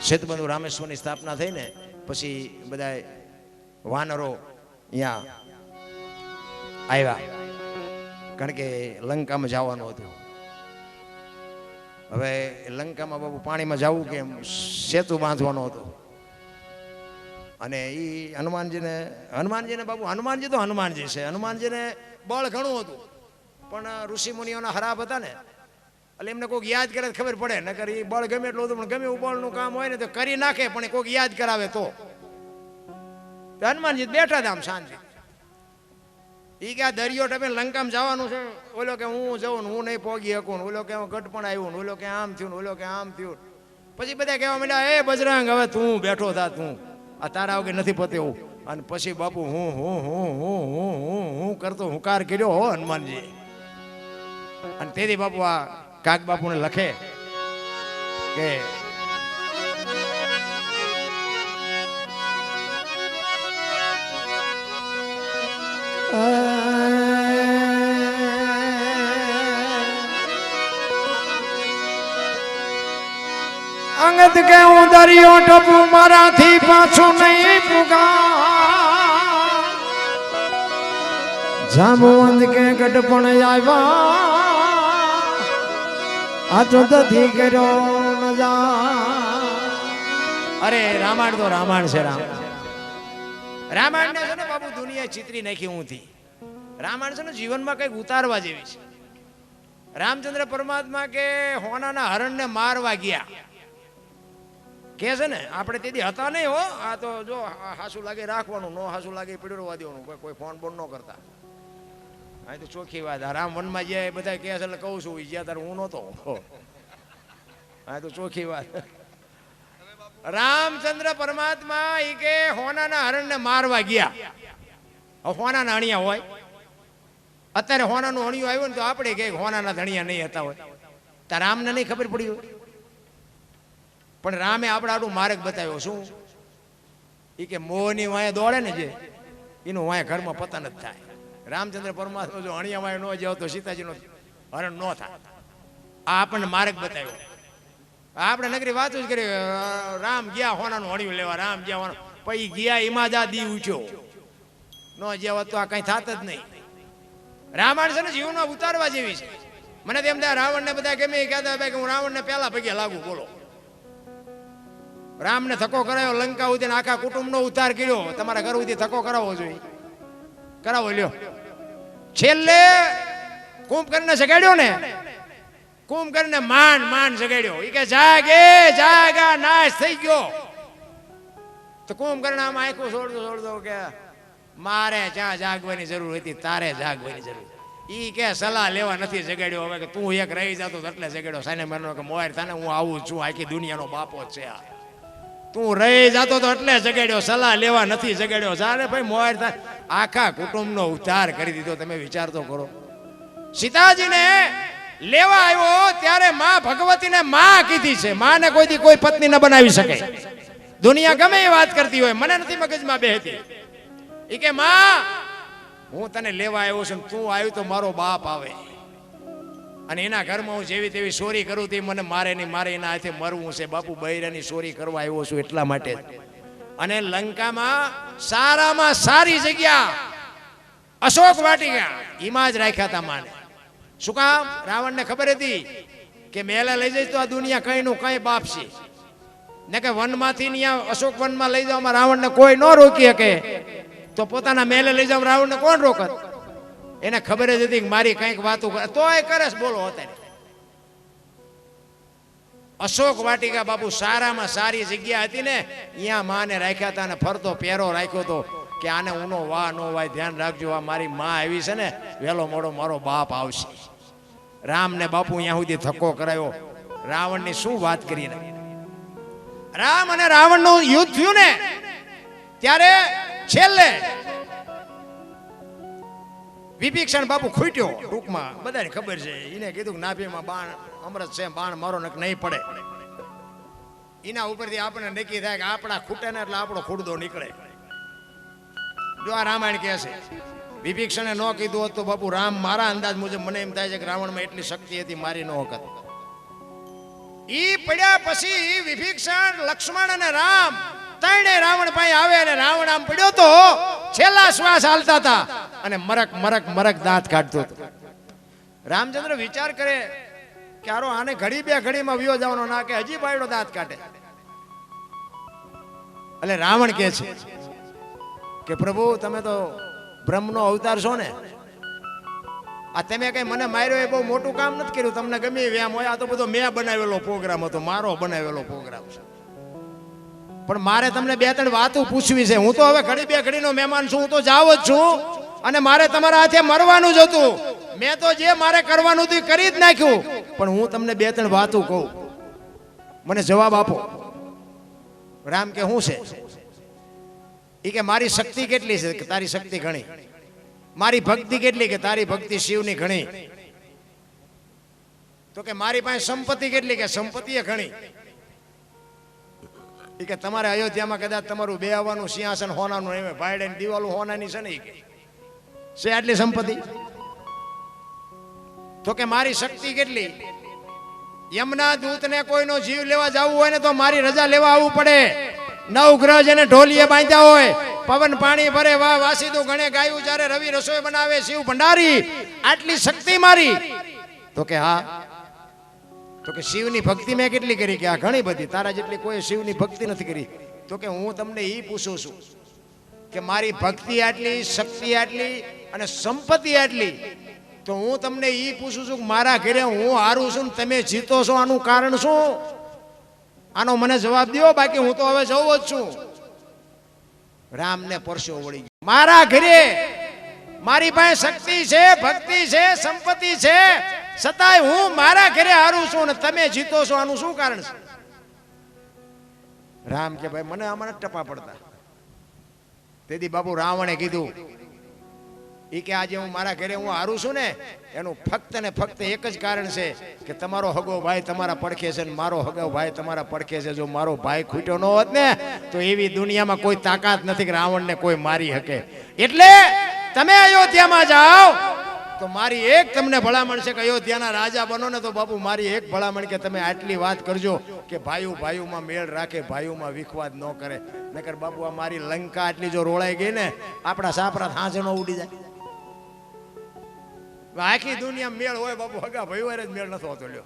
સેતુબંધુ રામેશ્વરની સ્થાપના થઈ ને પછી બધા વાનરો અહીંયા આવ્યા, કારણ કે લંકામાં જવાનું હતું. હવે લંકામાં બાબુ પાણીમાં જવું કે સેતુ બાંધવાનો હતો. અને એ હનુમાનજીને બાબુ હનુમાનજી તો હનુમાનજી છે, હનુમાનજીને બળ ઘણું હતું, પણ ઋષિ મુનિઓના ખરાબ હતા ને એટલે એમને કોઈક યાદ કરે ખબર પડે. નકર એ બળ ગમે એટલું હતું પણ ગમે એવું બળનું કામ હોય ને તો કરી નાખે, પણ કોઈક યાદ કરાવે તો હનુમાનજી બેઠા હતા આમ શાંતિ. એ કે આ દરિયો ટપે લંકામાં જવાનું છે, ઓલો કે હું જઉં ને હું નહીં પોગી શકું, ઓલો કે ગઢપણ આવ્યું ને ઓલો કે આમ થયું ને ઓલો કે આમ થયું. પછી બધા કહેવા માંડ્યા એ બજરંગ હવે તું બેઠો થા, તું આ તારા વગર નથી પતે એવું. અને પછી બાપુ હું કરતો હુંકાર કર્યો હો હનુમાનજી. અને તેથી બાપુ આ કાક બાપુને લખે કે અંગત કે હું દરિયો ટપુ મારાથી પાછું નહીં પુગા, જામવંત કે ગઢપણ આવ્યા આ તો દધી કર્યો ન જા. અરે રામાયણ તો રામાયણ છે. રામાયણ ને છે ને બાબુ દુનિયા ચિત્રી નાખી ઊંથી. રામાયણ છે ને જીવનમાં કઈક ઉતારવા જેવી છે. રામચંદ્ર પરમાત્મા કે હોનાના હરણને મારવા ગયા કે છે ને, આપણે તેથી હતા નહીં હો. આ તો જો હાસુ લાગે રાખવાનું, નો હાસુ લાગે પીડવા દેવાનું, કોઈ ફોન બોન ન કરતા. આ તો ચોખ્ખી વાત. રામ વનમાં જાય બધા કે છે એટલે કહું છું જ્યાં તારે હું નહોતો. આ તો ચોખ્ખી વાત. રામચંદ્ર પરમાત્મા એ કે હોનાના હરણને મારવા ગયા. હોનાના અણિયા હોય, અત્યારે હોનાનું અણિયું આવ્યું ને તો આપણે કે હોનાના ધણિયા નહીં હતા હોય. તાર રામને નહીં ખબર પડી હોય, પણ રામે આપણે આટલું માર્ગ બતાવ્યો. શું એ કે મોહની વાંહે દોડે ને જે એનું વાંહે ઘરમાં પતન જ થાય. રામચંદ્ર પરમાત્મા જો અણિયા વાંહે ન જાવ તો સીતાજીનો હરણ ન થાય. આ આપણને માર્ગ બતાવ્યો. આપણે નગરી વાતો જ કરી. રામ ગયા હોનાનું હણિયું લેવા, રામ ગયા હોના, પછી ગયા એમાં જ આ દી ઉઠ્યો ન જ્યાં તો આ કઈ થાત જ નહીં. રામાયણ છે ને જીવનમાં ઉતારવા જેવી છે. મને તેમ થાય રાવણને બધા ગમે કહેતા કે હું રાવણને પહેલા પગે લાગુ. બોલો, રામને ધક્કો કરાયો લંકા સુધી, આખા કુટુંબનો ઉદ્ધાર કર્યો. તમારા ઘર સુધી ધક્કો કરાવવો જોઈએ, કરાવો લ્યો. છેલ્લે કુંભકર્ણને જગાડ્યો ને, કુંભકર્ણને માંડ જગાડ્યો. એ કે જાગે જાગા નાશ થઈ ગયો. તો કુંભકર્ણ આમ આંખો છોડતો કે મારે જ્યાં જાગવાની જરૂર હતી તારે જાગવાની જરૂર. ઈ કે સલાહ લેવા નથી જગાડ્યો. હવે કે તું એક રહી જતો એટલે જગાડ્યો. સાને મારનો કે મોર થાને હું આવું છું, આખી દુનિયાનો બાપો છે આ. તું રહી જતો તો એટલે જગાડ્યો, સલાહ લેવા નથી જગાડ્યો. જાણે ભાઈ મોર થાય, આખા કુટુંબનો ઉદ્ધાર કરી દીધો. તમે વિચાર તો કરો. સીતાજીને લેવા આવ્યો ત્યારે માં ભગવતીને માં કીધી છે. માને કોઈથી કોઈ પત્ની ન બનાવી શકે. દુનિયા ગમે એ વાત કરતી હોય, મને નથી મગજમાં બેહતી. એ કે માં હું તને લેવા આવ્યો છું, તું આવ્યું તો મારો બાપ આવે અને એના ઘરમાં હું જેવી તેવી ચોરી કરું તે મને મારે નહીં, મારે એના હાથે મરવું છે. બાપુ બૈરાની ચોરી કરવા આવ્યો છું એટલા માટે. અને લંકામાં સારામાં સારી જગ્યા અશોક વાટિકા એમાં જ રાખ્યા હતા માને. શું કામ? રાવણને ખબર હતી કે મેલા લઈ જઈશ તો આ દુનિયા કઈ નું કઈ બાપ છે ને, કે વનમાંથી ત્યાં અશોક વનમાં લઈ જવામાં રાવણને કોઈ ન રોકી શકે. તો પોતાના મેલે લઈ જાવ રાવણને કોણ રોકત? એને ખબર જ હતી કે મારી કંઈક વાતો કરે તોય કરે. બોલો, અત્યારે અશોક વાટિકા બાપુ સારામાં સારી જગ્યા હતી ને, અહીંયા માને રાખ્યા હતા. અને ફરતો પહેરો રાખ્યો હતો કે આને ઊનો વાહ નો વાય, ધ્યાન રાખજો, આ મારી માં આવી છે ને, વહેલો મોડો મારો બાપ આવશે. રામને બાપુ અહીંયા સુધી ધક્કો કરાયો. રાવણની શું વાત કરી. રામ અને રાવણનું યુદ્ધ થયું ને ત્યારે છેલ્લે વિભીષણ બાપુ ખૂટ્યો. ટૂંકમાં બધાને ખબર છે. એને કીધું કે નાભીમાં બાણ અમૃત છે, બાણ મારો ને નહીં પડે. એના ઉપરથી આપણે નક્કી થાય કે આપણા ખૂટે ને એટલે આપણો ખૂટદો નીકળે. જો આ રામાયણ કહે છે. વિભીષણે ન કીધું હોત તો બાપુ રામ, મારા અંદાજ મુજબ મને એમ થાય છે કે રાવણમાં એટલી શક્તિ હતી મારી ન વખત. ઈ પડ્યા પછી વિભીષણ, લક્ષ્મણ અને રામ ત્રણેય રાવણ પાસે આવે અને રાવણ આમ પડ્યો તો છેલ્લા શ્વાસ હાલતા હતા અને મરક મરક મરક દાંત કાઢતો હતો. રામચંદ્ર વિચાર કરે કે આરો આને ઘડી બે ઘડીમાં વિયો જવાનો ના કે હજી બાયડો દાંત કાઢે. એટલે રાવણ કહે છે કે પ્રભુ તમે તો બ્રહ્મનો અવતાર છો ને, આ તમે કઈ મને માર્યો એ બહુ મોટું કામ નથી કર્યું. તમને ગમે એમ હોય, આ તો બધો મેં બનાવેલો પ્રોગ્રામ હતો, મારો બનાવેલો પ્રોગ્રામ છે. પણ મારે તમને બે ત્રણ વાતો પૂછવી છે. હું તો હવે ઘડી બે ઘડીનો મહેમાન છું, હું તો જાવ જ છું અને મારે તમારા હાથે મરવાનું જ હતું. મેં તો જે મારે કરવાનું હતું કરી જ નાખ્યું, પણ હું તમને બે ત્રણ વાતો કહું, મને જવાબ આપો. રામ કે શું છે? એ કે મારી શક્તિ કેટલી છે? કે તારી શક્તિ ઘણી. મારી ભક્તિ કેટલી? કે તારી ભક્તિ શિવની ઘણી. તો કે મારી પાસે સંપત્તિ કેટલી? કે સંપત્તિ એ ઘણી. એ કે તમારે અયોધ્યામાં કદાચ તમારું બે આવવાનું સિંહાસન હોનાનું નહીં, ભાઈડે દિવાલો હોનાની છે ને, છે આટલી સંપત્તિ. તો કે મારી શક્તિ કેટલી? યમના દૂતને કોઈનો જીવ લેવા જવું હોય ને તો મારી રજા લેવા આવવું પડે. 9 ગ્રહ જેને ઢોલીએ બાંધ્યા હોય, પવન પાણી ભરે, વાહ વાસીદું ગણે ગાયું, જ્યારે રવિ રસોઈ બનાવે, શિવ ભંડારી, આટલી શક્તિ મારી. તો કે હા. તો કે શિવની ભક્તિ મેં કેટલી કરી? કે આ ઘણી બધી. તારા જેટલી કોઈ શિવની ભક્તિ નથી કરી. તો કે હું તમને એ પૂછું છું કે મારી ભક્તિ આટલી, શક્તિ આટલી અને સંપત્તિ આટલી, તો હું તમને એ પૂછું છું કે મારા ઘરે હું હારું છું ને તમે જીતો છો, આનું કારણ શું? આનો મને જવાબ દો, બાકી હું તો હવે જવું જ છું. રામને પરસ્યો વળી ગયો. મારા ઘરે મારી પાસે શક્તિ છે, ભક્તિ છે, સંપત્તિ છે, છતાંય હું મારા ઘરે હારું છું ને તમે જીતો છો, આનું શું કારણ છે? રામ કે ભાઈ મને આમાં ટપા પડતા. તેથી બાપુ રાવણે કીધું એ કે આજે હું મારા ઘરે હું હારું છું ને એનું ફક્ત ને ફક્ત એક જ કારણ છે કે તમારો હગો ભાઈ તમારા પડખે છે ને મારો હગો ભાઈ તમારા પડખે છે. જો મારો ભાઈ ખૂટ્યો ન હોત ને તો એવી દુનિયામાં કોઈ તાકાત નથી કે રાવણને કોઈ મારી શકે. એટલે તમે અયોધ્યામાં જાઓ તો મારી એક તમને ભલામણ છે કે અયોધ્યાના રાજા બનો ને તો બાપુ મારી એક ભલામણ કે તમે આટલી વાત કરજો કે ભાઈઓ ભાઈઓમાં મેળ રાખે, ભાઈઓમાં વિખવાદ ન કરે. નકર બાપુ આ મારી લંકા આટલી જો રોળાઈ ગઈ ને આપણા સાપરા હાંજનો ઉડી જાય. આખી દુનિયા મેળ હોય બાપુ, હગા ભાઈઓ જ મેળ નથી હોતો લ્યો.